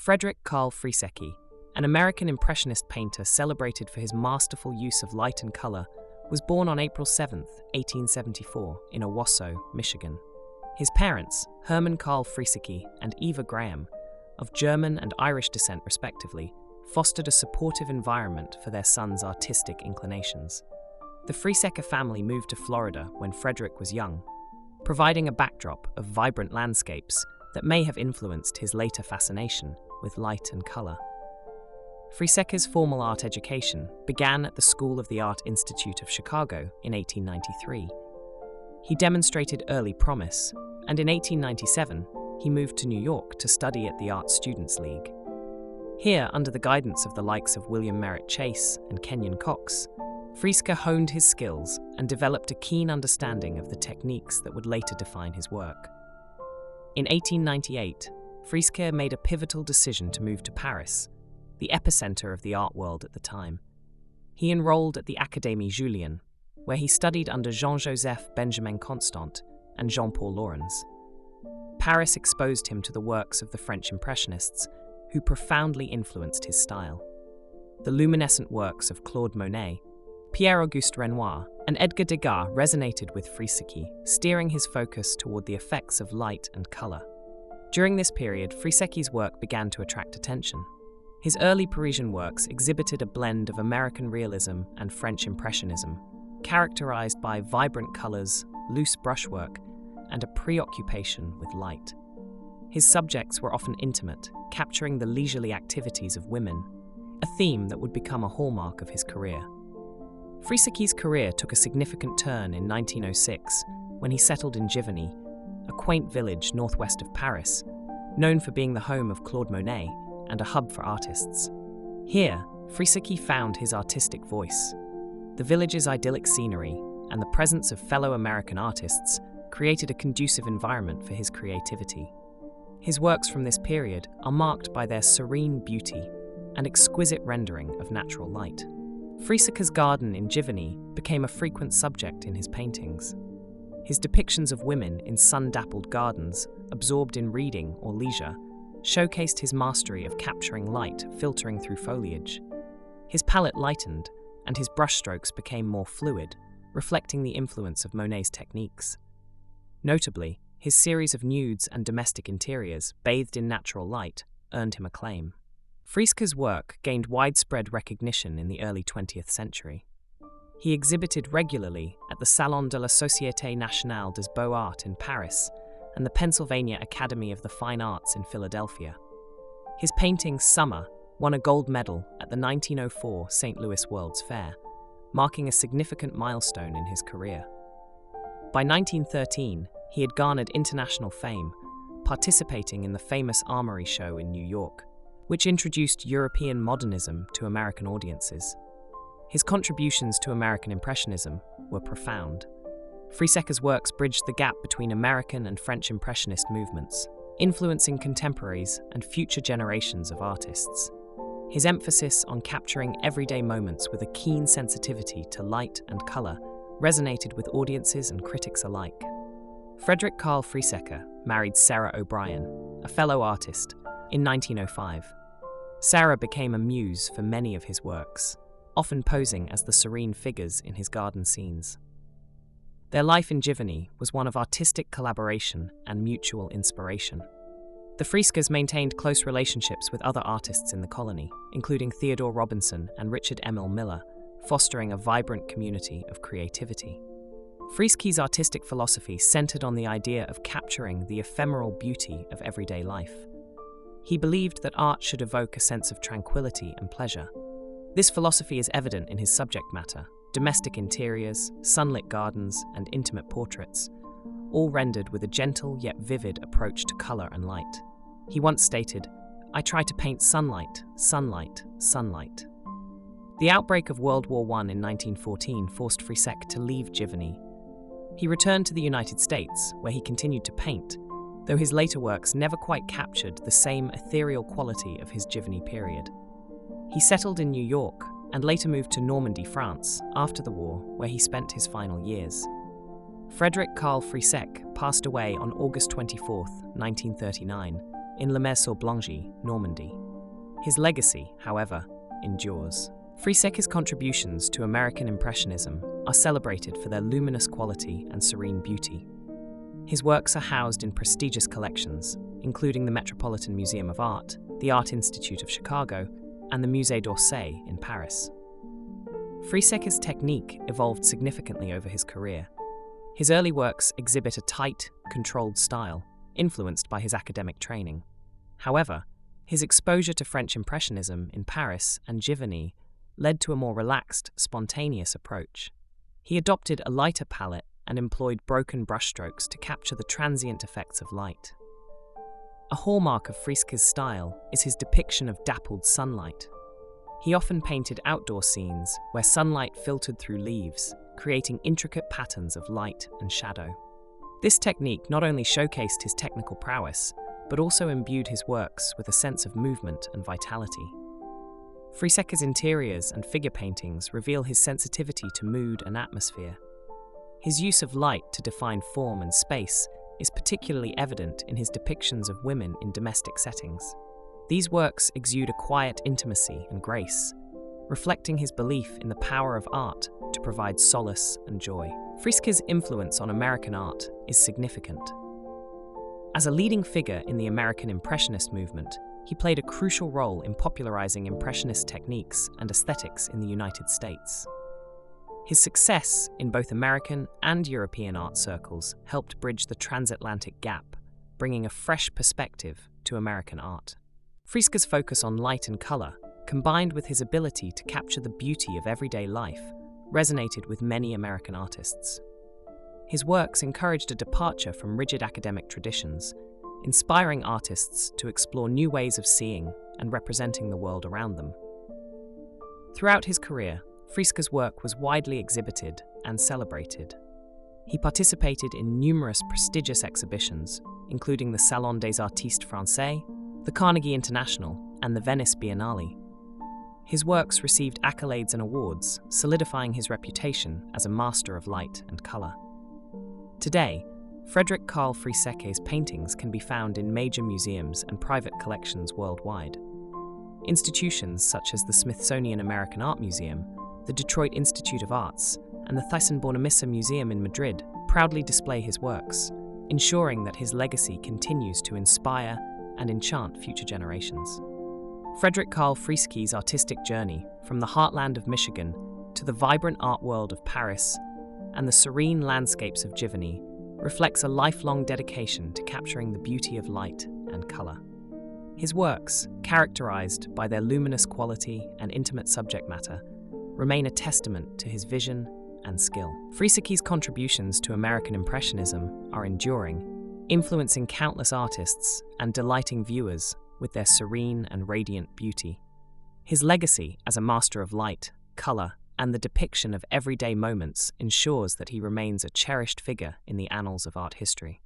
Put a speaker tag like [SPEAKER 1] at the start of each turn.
[SPEAKER 1] Frederick Carl Frieseke, an American Impressionist painter celebrated for his masterful use of light and color, was born on April 7, 1874, in Owosso, Michigan. His parents, Herman Carl Frieseke and Eva Graham, of German and Irish descent respectively, fostered a supportive environment for their son's artistic inclinations. The Frieseke family moved to Florida when Frederick was young, providing a backdrop of vibrant landscapes that may have influenced his later fascination with light and color. Frieseke's formal art education began at the School of the Art Institute of Chicago in 1893. He demonstrated early promise, and in 1897, he moved to New York to study at the Art Students League. Here, under the guidance of the likes of William Merritt Chase and Kenyon Cox, Frieseke honed his skills and developed a keen understanding of the techniques that would later define his work. In 1898, Frieseke made a pivotal decision to move to Paris, the epicenter of the art world at the time. He enrolled at the Académie Julian, where he studied under Jean-Joseph Benjamin Constant and Jean-Paul Laurens. Paris exposed him to the works of the French Impressionists, who profoundly influenced his style. The luminescent works of Claude Monet, Pierre-Auguste Renoir, and Edgar Degas resonated with Frieseke, steering his focus toward the effects of light and color. During this period, Frieseke's work began to attract attention. His early Parisian works exhibited a blend of American realism and French Impressionism, characterized by vibrant colors, loose brushwork, and a preoccupation with light. His subjects were often intimate, capturing the leisurely activities of women, a theme that would become a hallmark of his career. Frieseke's career took a significant turn in 1906 when he settled in Giverny, a quaint village northwest of Paris, known for being the home of Claude Monet and a hub for artists. Here, Frieseke found his artistic voice. The village's idyllic scenery and the presence of fellow American artists created a conducive environment for his creativity. His works from this period are marked by their serene beauty and exquisite rendering of natural light. Frieseke's garden in Giverny became a frequent subject in his paintings. His depictions of women in sun-dappled gardens, absorbed in reading or leisure, showcased his mastery of capturing light filtering through foliage. His palette lightened, and his brushstrokes became more fluid, reflecting the influence of Monet's techniques. Notably, his series of nudes and domestic interiors, bathed in natural light, earned him acclaim. Frieseke's work gained widespread recognition in the early 20th century. He exhibited regularly at the Salon de la Société Nationale des Beaux-Arts in Paris and the Pennsylvania Academy of the Fine Arts in Philadelphia. His painting Summer won a gold medal at the 1904 St. Louis World's Fair, marking a significant milestone in his career. By 1913, he had garnered international fame, participating in the famous Armory Show in New York, which introduced European modernism to American audiences. His contributions to American Impressionism were profound. Frieseke's works bridged the gap between American and French Impressionist movements, influencing contemporaries and future generations of artists. His emphasis on capturing everyday moments with a keen sensitivity to light and color resonated with audiences and critics alike. Frederick Carl Frieseke married Sarah O'Brien, a fellow artist, in 1905. Sarah became a muse for many of his works, often posing as the serene figures in his garden scenes. Their life in Giverny was one of artistic collaboration and mutual inspiration. The Friesekes maintained close relationships with other artists in the colony, including Theodore Robinson and Richard Emil Miller, fostering a vibrant community of creativity. Frieseke's artistic philosophy centered on the idea of capturing the ephemeral beauty of everyday life. He believed that art should evoke a sense of tranquility and pleasure. This philosophy is evident in his subject matter: domestic interiors, sunlit gardens, and intimate portraits, all rendered with a gentle yet vivid approach to color and light. He once stated, "I try to paint sunlight, sunlight, sunlight." The outbreak of World War I in 1914 forced Frieseke to leave Giverny. He returned to the United States, where he continued to paint, though his later works never quite captured the same ethereal quality of his Giverny period. He settled in New York and later moved to Normandy, France, after the war, where he spent his final years. Frederick Carl Frieseke passed away on August 24, 1939, in Le Maire-sur-Blangy, Normandy. His legacy, however, endures. Frieseke's contributions to American Impressionism are celebrated for their luminous quality and serene beauty. His works are housed in prestigious collections, including the Metropolitan Museum of Art, the Art Institute of Chicago, and the Musée d'Orsay in Paris. Frieseke's technique evolved significantly over his career. His early works exhibit a tight, controlled style, influenced by his academic training. However, his exposure to French Impressionism in Paris and Giverny led to a more relaxed, spontaneous approach. He adopted a lighter palette and employed broken brushstrokes to capture the transient effects of light. A hallmark of Frieseke's style is his depiction of dappled sunlight. He often painted outdoor scenes where sunlight filtered through leaves, creating intricate patterns of light and shadow. This technique not only showcased his technical prowess, but also imbued his works with a sense of movement and vitality. Frieseke's interiors and figure paintings reveal his sensitivity to mood and atmosphere. His use of light to define form and space is particularly evident in his depictions of women in domestic settings. These works exude a quiet intimacy and grace, reflecting his belief in the power of art to provide solace and joy. Frieseke's influence on American art is significant. As a leading figure in the American Impressionist movement, he played a crucial role in popularizing Impressionist techniques and aesthetics in the United States. His success in both American and European art circles helped bridge the transatlantic gap, bringing a fresh perspective to American art. Frieseke's focus on light and color, combined with his ability to capture the beauty of everyday life, resonated with many American artists. His works encouraged a departure from rigid academic traditions, inspiring artists to explore new ways of seeing and representing the world around them. Throughout his career, Frieseke's work was widely exhibited and celebrated. He participated in numerous prestigious exhibitions, including the Salon des Artistes Français, the Carnegie International, and the Venice Biennale. His works received accolades and awards, solidifying his reputation as a master of light and color. Today, Frederick Carl Frieseke's paintings can be found in major museums and private collections worldwide. Institutions such as the Smithsonian American Art Museum, the Detroit Institute of Arts, and the Thyssen-Bornemisza Museum in Madrid proudly display his works, ensuring that his legacy continues to inspire and enchant future generations. Frederick Carl Frieseke's artistic journey from the heartland of Michigan to the vibrant art world of Paris and the serene landscapes of Giverny reflects a lifelong dedication to capturing the beauty of light and color. His works, characterized by their luminous quality and intimate subject matter, remain a testament to his vision and skill. Frieseke's contributions to American Impressionism are enduring, influencing countless artists and delighting viewers with their serene and radiant beauty. His legacy as a master of light, color, and the depiction of everyday moments ensures that he remains a cherished figure in the annals of art history.